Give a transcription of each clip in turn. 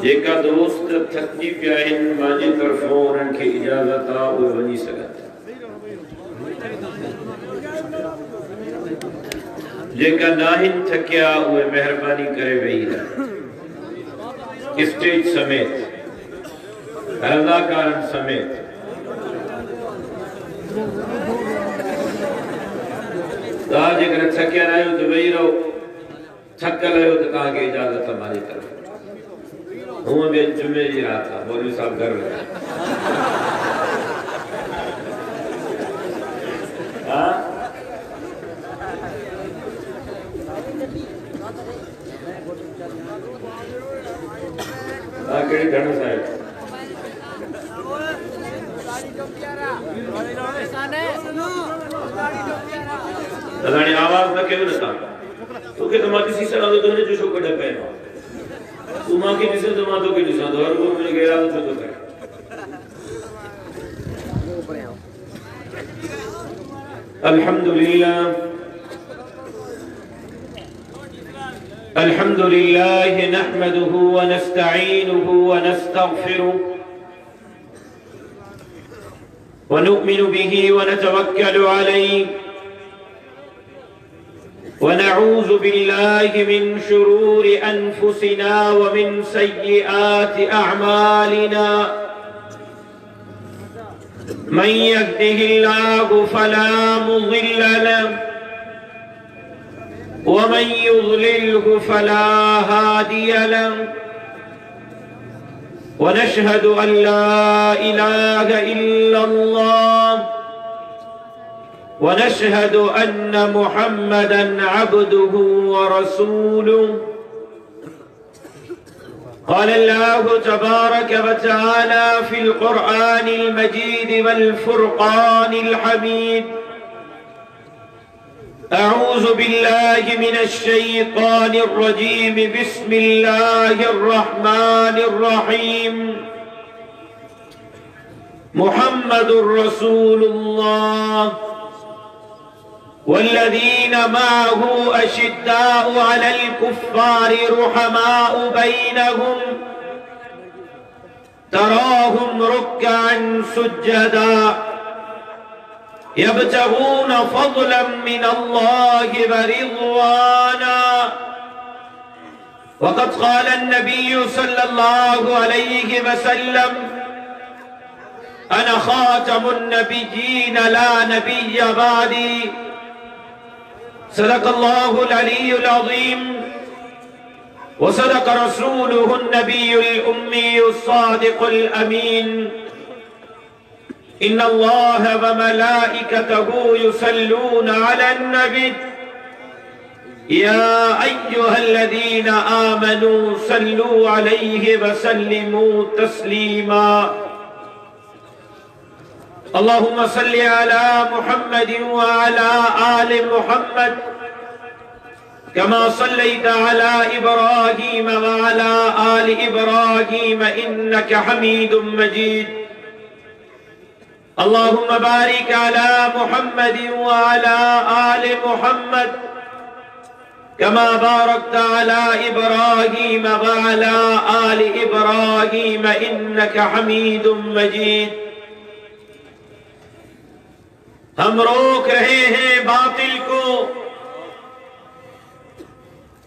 जेका दोस्त थकी पिया आहिनि मुंहिंजी तरफ़ों उन्हनि खे इजाज़त आहे उहे वञी सघनि था। जेका नाहिन थकिया उहे महिरबानी करे वेही रहनि स्टेज समेत अदाकारनि समेत। तव्हां जेकर थकिया आहियो त वेही रहो, थकल आहियो त तव्हांखे इजाज़त आहे मुंहिंजी तरफ़। हूअं बि जुमे जी रात आहे, मौलवी साहब घर वेठा। कहिड़ी धन साहिब अदाणी आवाज़ न कयो न तव्हां। तोखे त मां ॾिसी सघां थो, तुंहिंजो जो छो कढ पियो तू मूंखे ॾिसे त मां तोखे ॾिसां थो। हर को मुंहिंजो इरादो छो थो करे? अल्हम्दुलिल्लाह अल्हम्दुलिल्लाह नहमदुहु व नस्तईनुहु व नस्तगफिरुह व नु'मिनु बिही व नतवक्कलु अलैहि व नऊज़ु बिल्लाहि मिन शुरूरि अनफुसिना व मिन सय्यिआति अअमालिना। मन यहदिहिल्लाहु फला मुज़िल्ल लहु व मन युज़लिल्हु फला हादिय लहु। व नशहदु अन ला इलाहा इल्लल्लाह व नशहदु अन्न मुहम्मदन अब्दुहु व रसूलुहु। क़ाल अल्लाहु तबारक व तआला फ़िल क़ुरआनिल मजीद वल फ़ुरक़ानिल हमीद। अऊज़ु बिल्लाहि मिनश शैतानिर रजीम। बिस्मिल्लाहिर रहमानिर रहीम। मुहम्मदुर रसूलुल्लाह वल्लज़ीना मअहु अशिद्दाउ अलल कुफ़्फ़ारि रुहमाउ बैनहुम तराहुम रुक्कअन सुज्जदा यब्तगून फ़ज़लन मिनल्लाहि व रिज़वाना। वक़द क़ाल अन्नबिय्यु सल्लल्लाहु अलैहि वसल्लम अना ख़ातमुन नबिय्यीन ला नबिय्य बादी। सदक़ल्लाहुल अलीयुल अज़ीम व सदक़ रसूलुहुन नबियुल उम्मियुस सादिक़ुल अमीन। इन्नल्लाह व मलाइकतहु युसल्लूना अलन नबी या अय्युहल्लज़ीना आमनू सल्लू अलैहि व सल्लिमू तस्लीमा। अल्लाहुम्मा सल्लि अला मुहम्मदिन व अला आलि मुहम्मद कमा सल्लैता अला इब्राहीम व अला आलि इब्राहीम इन्नका हमीदुम मजीद। अल्लाहुम्मा बारिक अला मुहम्मदिन व अला आलि मुहम्मद कमा बारकता अला इब्राहीम व अला आलि इब्राहीम इन्नका हमीदुम मजीद। हम रोक रहे हैं बातिल को,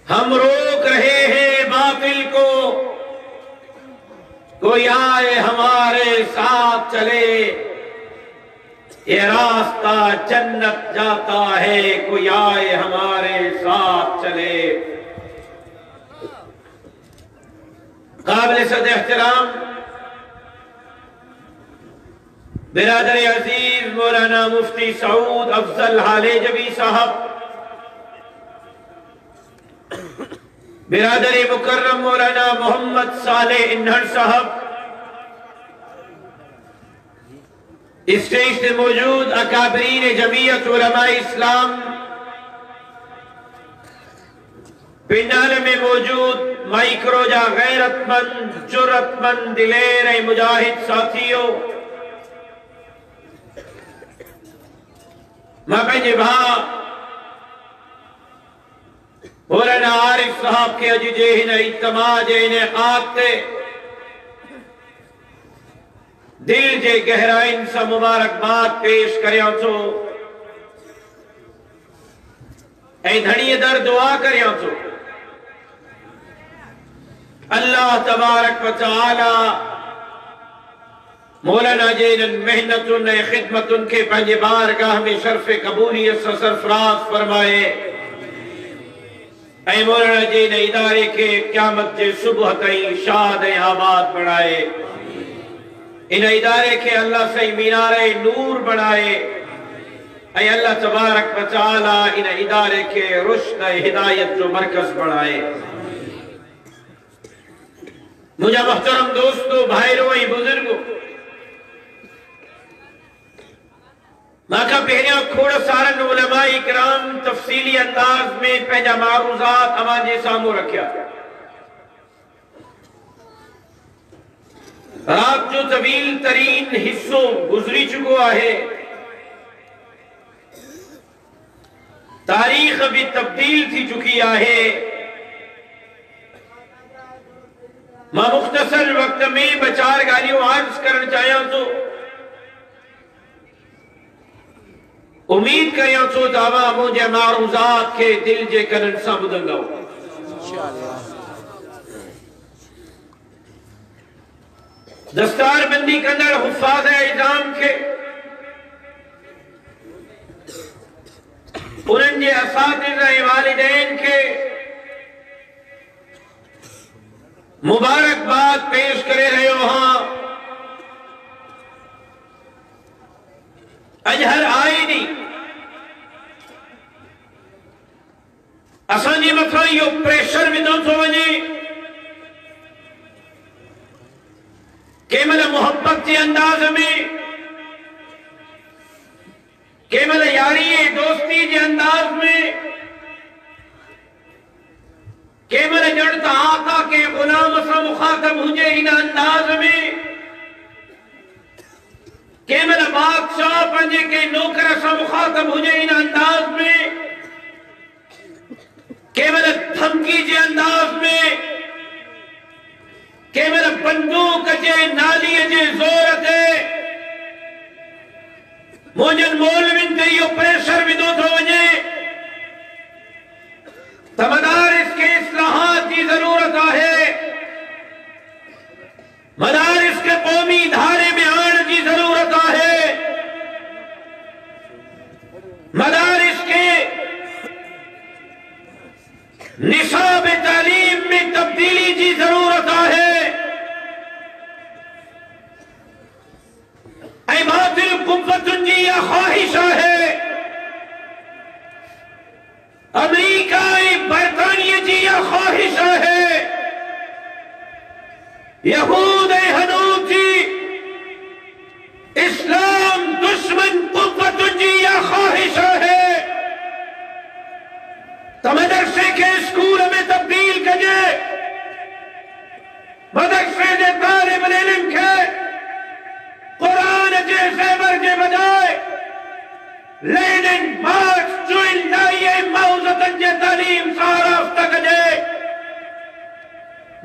हम रोक रहे हैं बातिल को। कोई आए हमारे साथ चले, ये रास्ता जन्नत जाता है। कोई आए हमारे साथ चले। काबिल सद एहतराम बिरादर अजीज मौलाना मुफ्ती सऊद अफजल हालेजवी साहब, बिरादर मुकर्रम मौलाना मोहम्मद साले इन्हर साहब, स्टेज पे मौजूद अकाबरीन जमीयत उलमा इस्लाम, पिंडाल में मौजूद माइक्रोजा गैरतमंद जुर्रतमंद दिलेर मुजाहिद साथियों, मैं पंहिंजे भाउ मौलाना आरिफ साहब के अज जे हिन इज्तिमा जे इनेकाद ते दिल जे गहराइन से मुबारकबाद पेश करिया छो ऐं धणीअ दर दुआ करिया छो अल्लाह तबारक व तआला मौलाना जे इन मेहनतुन ऐं खिदमतुन के पंहिंजे बारगाह में शर्फ कबूलियत से सरफराज फरमाए ऐं मौलाना जे इन इदारे के क़यामत जे सुबह ताईं शाद ऐं आबाद बनाए इन इदारे के अल्लाह सही मीनारे नूर बनाए ऐं अल्लाह तबारक व तआला इन इदारे के रुश्द ऐं हिदायत जो मरकज बनाए। मुझा मोहतरम दोस्तों भाइरों ऐं बुजुर्गों माका पहिरियां खोड़ सारन उलमा इकराम तफसीली अंदाज में पंहिंजा मारूज़ात अवां जे साम्हूं रखिया। रात जो तवील तरीन हिस्सो गुजरी चुको है, तारीख भी तब्दील थी चुकी है। मां मुख्तसर वक्त में बचार गालियों अर्ज करण चाहिया तो उम्मीद करियो छो दावा मुझे मारूज़ात के दिल जे कनन सां ॿुधंदो। दस्तार बंदी कंदड़ हुफ़ाज़ इज़ाम के उन्हनि जे असातिज़ा ऐं वालिदैन के मुबारकबाद पेश करे रहियो हां। अज हर आईनी असांजे मथां इहो प्रेशर विधो थो वञे केमल मोहब्बत के अंदाज में, केमल यारी दोस्ती के अंदाज में, केमल जड़ता आका के गुलाम से मुखातब हुजे इन अंदाज में, केमल बादशाह पंजे के नौकर से मुखातब हुजे इन अंदाज में, केवल धमकी के अंदाज में, केवल बंदूक के नाली के जोर ते मोजन मौलविन ते यो प्रेशर विदो थो वने त मदारिस के इस्लाहात की जरूरत है। मदारिस के कौमी धारे में आने की जरूरत है। मदारिस के निसाब तालीम में तब्दीली की जरूरत है। बातिल कुव्वतुन जी या ख्वाहिश है। अमेरिका बरतानिया जी या ख्वाहिश है। यहूद हनूफ जी इस्लाम दुश्मन कुव्वतुन जी या ख्वाहिश है। मदरसे के स्कूल में तब्दील कजे, मदरसे के तालिब इल्म के कुरान के ज़ेवर के बजाय लेनिन मार्क्स जो इल्लाए मौज़तन के तालीम साराफ्त कजे।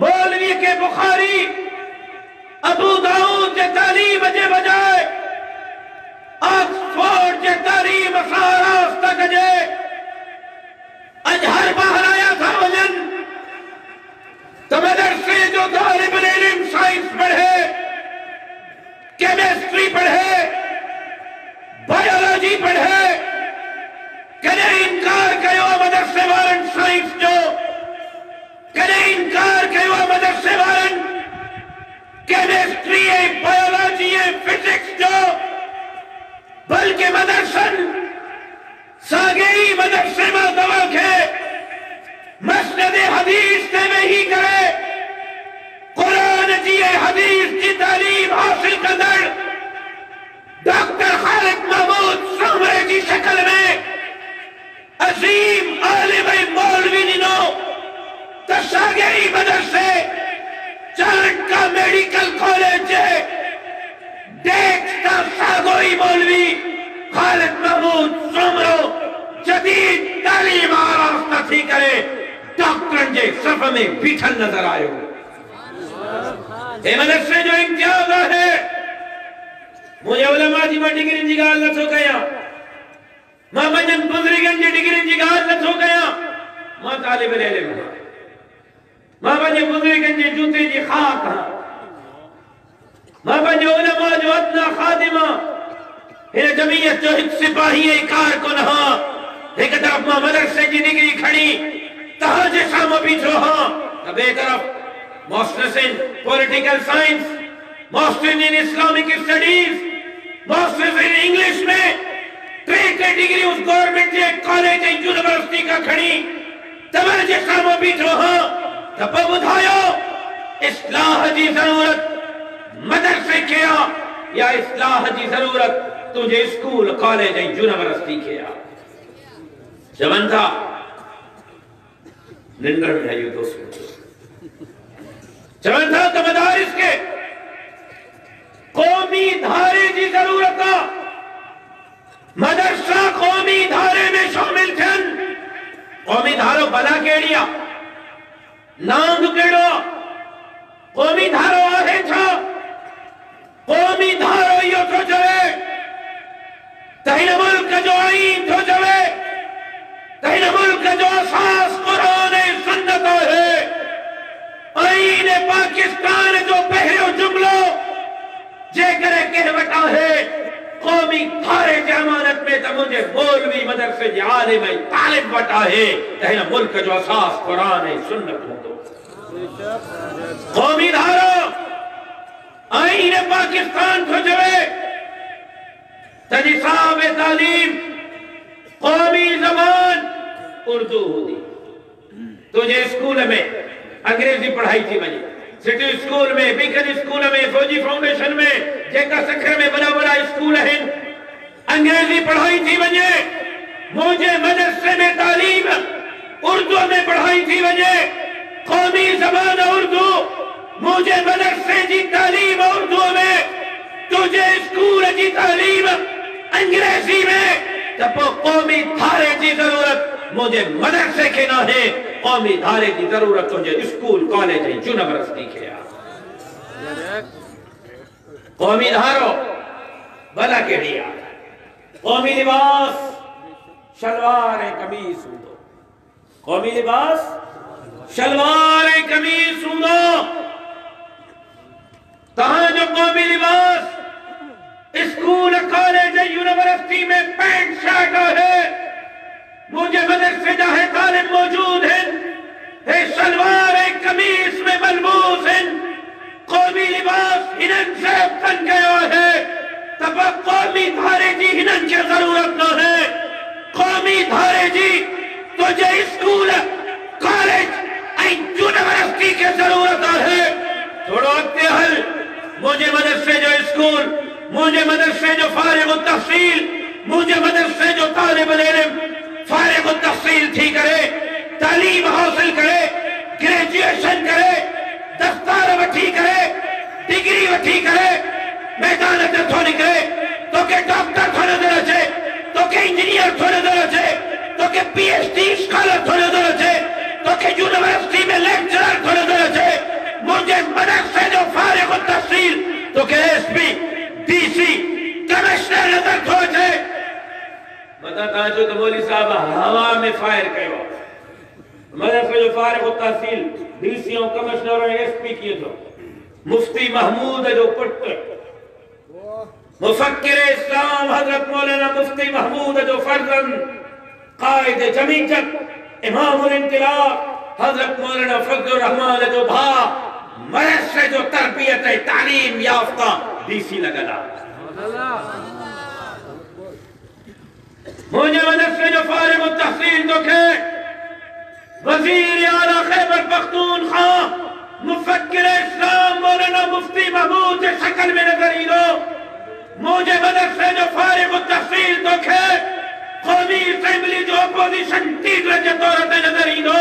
मौलवी के बुखारी अबू दाऊद के तालीम के बजाय ऑक्सफोर्ड के तालीम साराफ्त कजे। अजहर बाहर आया था वजन तो मदरसे जो तालिब इल्म साइंस पढ़े, केमिस्ट्री पढ़े, बायोलॉजी पढ़े, कदे इनकार कयो मदरसे वारन साइंस जो, कदे इनकार कयो मदरसे वारन केमिस्ट्री बायोलॉजी फिजिक्स जो, बल्कि मदरसन सागेई मदरसे में दवा के मस्जिद हदीस से नहीं करे, कुरान जी हदीस की तालीम हासिल कर डॉक्टर खालिद महमूद सोमरे की शक्ल में अजीम आलिम मौलवी निनो तशागेई मदरसे चांद का मेडिकल कॉलेज है, डेक्स का सागोई मौलवी खालिद महमूद सोमरो जदीद तालीम आरास्ता थी करे डॉक्टर जे सफ में बीठल नजर आयो। मदरसे जो इम्तियाज है मुझे उलमा जी मां डिग्री जी गाल नथो कया मां वञनि बुज़ुर्गनि जी डिग्री जी गाल नथो कया मां तालिब इल्म मां पंहिंजे बुज़ुर्गनि जे जूते जी खाक मां पंहिंजे उलमा जो अदना खादिमा हिन जमीयत जो हिकु सिपाही ऐं कारकुन हां एक तरफ मां मदरसे जी डिग्री खणी तव्हांजे साम्हूं बीठो हां त ॿिए तरफ़ masters in political science masters in Islamic studies masters in English में टे डिग्री उस गवर्नमेंट जे कॉलेज ऐं यूनिवर्सिटी का खणी तव्हांजे साम्हूं बीठो हां त पोइ ॿुधायो इस्लाह जी ज़रूरत मदरसे खे आहे या इस्लाह जी ज़रूरत तुझे स्कूल कॉलेज ऐं यूनिवर्सिटी खे आहे चवनि था निंडर में आयो दोस्त चवनि था त मदारिस के कौमी धारे जी जरूरत आहे मदरसा कौमी धारे में शामिल थियनि कौमी धारो भला कहिड़ी आहे नांग कहिड़ो आहे कौमी धारो आहे छा कौमी धारो इहो थो चवे त हिन मुल्क जो आईन थो चवे त हिन मुल्क जो असास क़ुरान ऐं सुन्नत आहे आईन पाकिस्तान जो पहिरियों जुमिलो जेकर कंहिं वटि आहे कौमी धारे जे अमानत में त मुंहिंजे मौलवी मदरसे जे आलिम ऐं तालिब वटि आहे त हिन मुल्क जो असास क़ुरान ऐं सुन्नत हूंदो कौमी धारो आईन पाकिस्तान थो चवे त निसाब तालीम कौमी ज़बान उर्दू हूंदी तुझे स्कूल में अंग्रेजी पढ़ाई थी वञे सिटी स्कूल में बीकन स्कूल में फौजी फाउंडेशन में जेका सखर में बड़ा बड़ा स्कूल आहिनि अंग्रेजी पढ़ाई थी वञे मुझे मदरसे में तालीम उर्दू में पढ़ाई थी वञे कौमी ज़बान उर्दू मुझे मदरसे जी तालीम उर्दू में तुझे स्कूल जी तालीम अंग्रेजी में त पोइ कौमी धारे जी ज़रूरत मुझे मदरसे खे न है कौमी धारे जी ज़रूरत तुझे स्कूल कॉलेज ऐं यूनिवर्सिटी खे आहे कौमी धारो भला कहिड़ी आहे कौमी लिबास शलवार ऐं कमीज़ हूंदो कौमी लिबास शलवार ऐं कमीज़ हूंदो तव्हांजो कौमी लिबास स्कूल कॉलेज ऐं यूनिवर्सिटी में पैंट शर्ट आहे मुझे मदरसे जा है तालिब मौजूद हैं शलवार ऐं कमीज़ में मलबूस हैं कौमी लिबास हिनन से तन गयो है तब कौमी धारे जी हिनन की जरूरत न है कौमी धारे जी तुझे स्कूल कॉलेज ऐं यूनिवर्सिटी की जरूरत है थोड़ो अॻिते हल मुझे मदरसे जो स्कूल मुझे मदरसे जो फारिग तहसील मुझे मदरसे जो तालिब इल्म फारिग तहसील थी करे तालीम हासिल करे ग्रेजुएशन करे दस्तार वठी करे डिग्री वठी करे मैदान ते थो निकिरे तोखे डॉक्टर थो नज़र अचे तोखे इंजीनियर थो नज़र अचे तोखे PhD स्कॉलर थो नज़र अचे तोखे यूनिवर्सिटी में लेक्चरर थो नज़र अचे मुझे मदरसे जो फारिग तहसील तोखे SP DC कमिश्नर नज़र थो अचे मता तव्हांजो त मौलवी साहब हवा में फायर कयो मदरसे जो फारिग तहसील DC ऐं कमिश्नर ऐं SP कीअं थो मुफ्ती महमूद जो पुटु मुफक्किर इस्लाम हजरत मौलाना मुफ्ती महमूद जो फर्जंद कायद जमीयत इमामुल इनक़िलाब हजरत मौलाना फजलुर रहमान जो भाउ मदरसे जो तरबियत ऐं तालीम याफ्ता DC लॻल आहे मुझे मदरसे जो फारिग तहसील तोखे वजीर आला खैबर पख्तूनख्वा मुफक्किर इस्लाम मौलाना मुफ्ती महमूद के शक्ल में नजर ईंदो मुझे मदरसे जो फारिग तहसील तोखे कौमी असेंबली जो अपोजिशन लीडर के तौर पे नजर ईंदो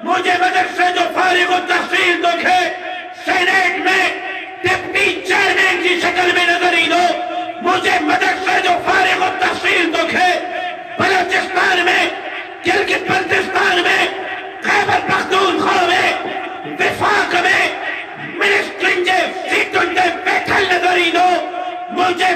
मुझे मदरसे जो फारिग तहसील तोखे सेनेट में डिप्टी चेयरमैन की शक्ल में नजर ईंदो मुझे मदरसे जो फारिग तहसील तोखे बलोचिस्तान में गिलगित बल्तिस्तान में खैबर पख्तूनख्वा में विफाक में मिनिस्ट्री के सीटों पे बैठल नजर ईंदो मुझे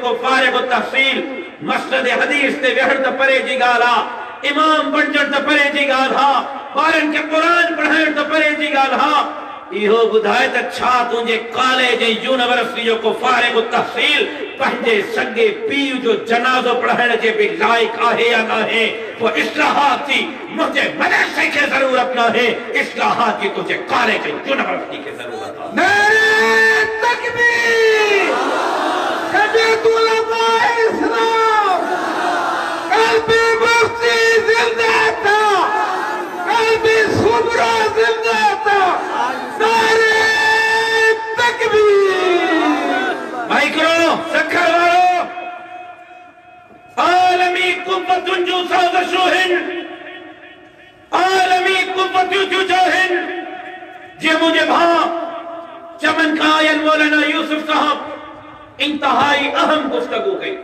जेको फारिग तहसील मस्जिद हदीस ते वेहण त परे जी ॻाल्हि आहे, इमाम बणजण त परे जी ॻाल्हि आहे, ॿारनि खे क़ुरान पढ़ाइण त परे जी ॻाल्हि आहे। इहो ॿुधाए त छा तुंहिंजे कॉलेज यूनिवर्सिटी जो को फारिग तहसील पंहिंजे सॻे पीउ जो जनाज़ो पढ़ाइण जे बि लाइक़ आहे या नाहे? पोइ इस्लाहात जी मुंहिंजे मदरसे खे ज़रूरत नाहे, इस्लाहात जी तुंहिंजे कॉलेज यूनिवर्सिटी खे ज़रूरत आहे। नारे तकबीर, जमीयत उलमाए इस्लाम, कल्बी मुफ्ती जिंदा था, कल्बी सुबरा जिंदा था। नारे तकबीर। भाई करो सखर वालो, आलमी कुव्वतुन जो साज़िशोहिन, आलमी कुव्वतुन जो जाहिन। जे मुझे भां चमन का आयल मौलाना यूसुफ साहब इंतहाई अहम गुफ्तगू कई,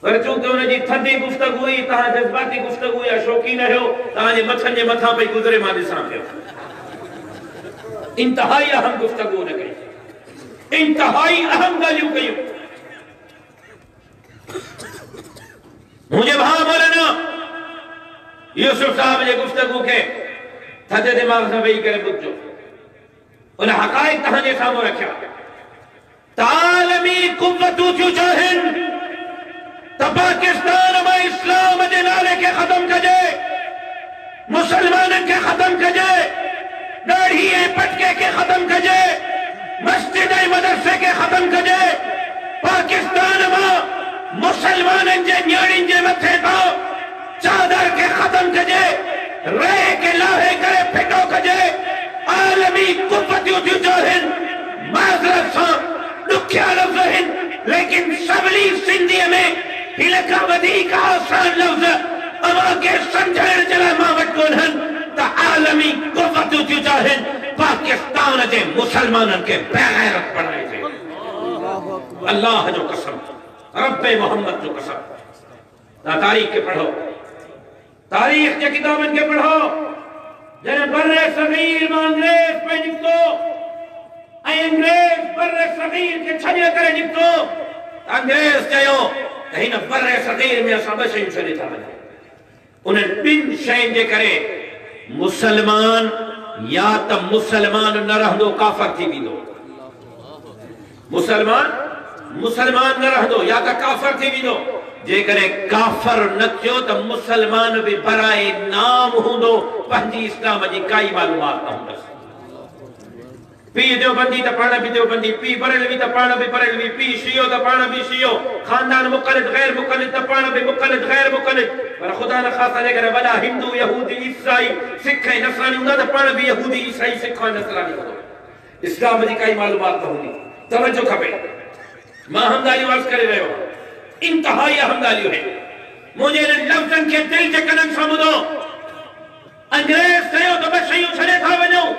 पर चूंकि उनजी थधी गुफ्तगू हुई, तहां जज्बाती गुफ्तगू या शौकीन हो, तहांजे मथनि जे मथां पई गुज़रे, मां ॾिसां पियो। इंतहाई अहम गुफ्तगू न कई, इंतहाई अहम ॻाल्हियूं कयूं। मुझे भाउ मौलाना यूसुफ साहब जे गुफ्तगू खे थधे दिमाग़ सां वेही करे ॿुधजो, उन हक़ाइक़ तहांजे साम्हूं रखिया। तालमी कुव्वतूं थियूं चाहिनि त पाकिस्तान में इस्लाम जे नाले खे ख़त्म कजे, मुसलमाननि खे ख़त्म कजे, दाढ़ी ऐं पटके के खत्म कजे, मस्जिद ऐं मदरसे के खत्म कजे। पाकिस्तान में मुसलमाननि जे न्याणियुनि जे मथे तो चादर के खत्म कजे, रे के लाहे करे फिटो कजे। आलमी कुव्वतूं थियूं चाहिनि, माज़रत सां ॾुखिया लफ़्ज़ आहिनि, लेकिन सवली सिंधीअ में हिन खां वधीक आसान लफ़्ज़ अवां खे सम्झाइण जे लाइ मां वटि कोन्हनि त आलमी कुव्वतूं थियूं चाहिनि पाकिस्तान जे मुसलमाननि खे बेग़ैरत बणाए छॾे। अल्लाह जो कसम, रब्बे मोहम्मद जो कसम। तारीख़ के पढ़ो, तारीख़ के किताबनि खे पढ़ो। जॾहिं बर्रे सग़ीर मां अंग्रेज़ पे निकितो ऐं अंग्रेज़ बर्रे सग़ीर खे छॾे करे निकितो, अंग्रेज़ चयो त हिन बर्रे सग़ीर में असां ॿ शयूं छॾे था वञूं। उन्हनि ॿिनि शयुनि जे करे मुसलमान या त मुसलमान न रहंदो, काफ़िर थी वेंदो। मुसलमान न रहंदो या त काफ़िर थी वेंदो। जेकरे काफ़िर न थियो त मुसलमान भी बराए नाम हूंदो, पंहिंजी इस्लाम जी काई मालूमात न हूंदसि। पीउ देवबंदी त पाण भी देवबंदी, पीउ बरेलवी त पाण भी बरेलवी, पीउ शियो त पाण भी शियो, खानदान मुक़लिद गैर मुक़लिद त पाण भी मुक़लिद गैर मुक़लिद। पर खुदा न ख़ासा जेकर वॾा हिंदू यहूदी ईसाई सिख ऐं नसरानी हूंदा त पाण भी यहूदी ईसाई सिख ऐं नसरानी हूंदो। इस्लाम जी काई मालूमात न हूंदी। तवज्जो खपे, मां हम ॻाल्हियूं अर्ज़ करे रहियो आहियां, इंतहाई अहम ॻाल्हियूं आहिनि। मुंहिंजे हिन लफ़्ज़नि खे दिलि जे कननि सां ॿुधो। अंग्रेज़ चयो त ॿ शयूं छॾे था वञूं,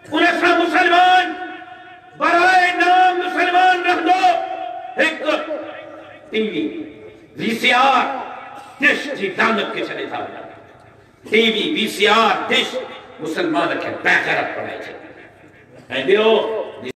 उन सां मुसलमान बराए नाम मुसलमान रहंदो। हिकु टीवी वीसीआर डिश जी दानत के छॾे था वञनि। टीवी वीसीआर डिश मुसलमान खे बेग़ैरत बणाए छॾी। ऐं ॿियो